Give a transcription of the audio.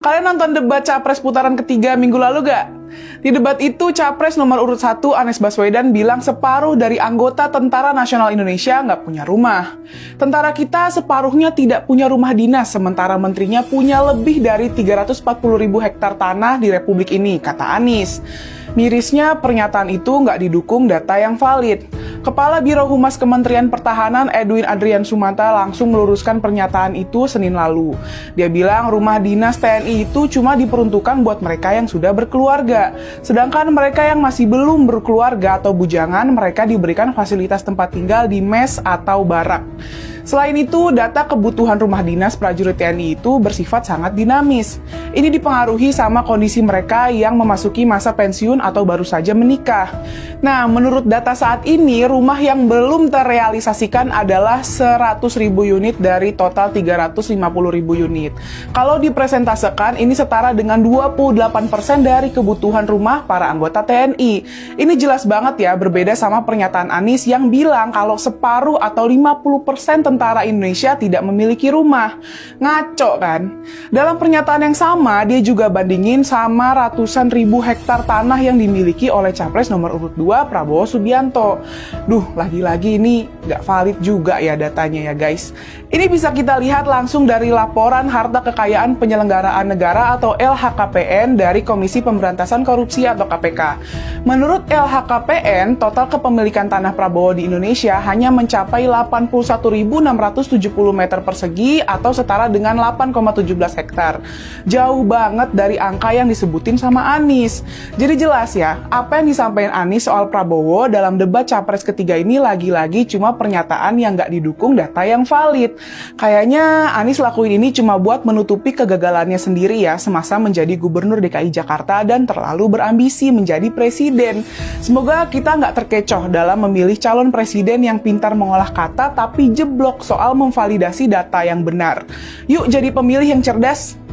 Kalian nonton debat Capres putaran ketiga minggu lalu gak? Di debat itu, Capres nomor urut 1 Anies Baswedan bilang separuh dari anggota Tentara Nasional Indonesia nggak punya rumah. Tentara kita separuhnya tidak punya rumah dinas, sementara menterinya punya lebih dari 340.000 hektar tanah di Republik ini, kata Anies. Mirisnya, pernyataan itu nggak didukung data yang valid. Kepala Biro Humas Kementerian Pertahanan Edwin Adrian Sumanta langsung meluruskan pernyataan itu Senin lalu. Dia bilang rumah dinas TNI itu cuma diperuntukkan buat mereka yang sudah berkeluarga. Sedangkan mereka yang masih belum berkeluarga atau bujangan, mereka diberikan fasilitas tempat tinggal di mes atau barak. Selain itu, data kebutuhan rumah dinas prajurit TNI itu bersifat sangat dinamis. Ini dipengaruhi sama kondisi mereka yang memasuki masa pensiun atau baru saja menikah. Nah, menurut data saat ini, rumah yang belum terrealisasikan adalah 100.000 unit dari total 350.000 unit. Kalau dipresentasekan, ini setara dengan 28% dari kebutuhan rumah para anggota TNI. Ini jelas banget ya, berbeda sama pernyataan Anies yang bilang kalau separuh atau 50% tentara Indonesia tidak memiliki rumah. Ngaco kan? Dalam pernyataan yang sama, dia juga bandingin sama ratusan ribu hektar tanah yang dimiliki oleh Capres nomor urut 2 Prabowo Subianto. Duh, lagi-lagi ini nggak valid juga ya datanya ya guys. Ini bisa kita lihat langsung dari laporan harta kekayaan penyelenggaraan negara atau LHKPN dari Komisi Pemberantasan Korupsi atau KPK. Menurut LHKPN, total kepemilikan tanah Prabowo di Indonesia hanya mencapai 81.670 meter persegi atau setara dengan 8,17 hektar. Jauh banget dari angka yang disebutin sama Anies. Jadi jelas ya, apa yang disampaikan Anies soal Prabowo dalam debat Capres ketiga ini lagi-lagi cuma pernyataan yang nggak didukung data yang valid. Kayaknya Anies lakuin ini cuma buat menutupi kegagalannya sendiri ya semasa menjadi Gubernur DKI Jakarta dan terlalu berambisi menjadi presiden. Semoga kita nggak terkecoh dalam memilih calon presiden yang pintar mengolah kata tapi jeblok soal memvalidasi data yang benar. Yuk jadi pemilih yang cerdas.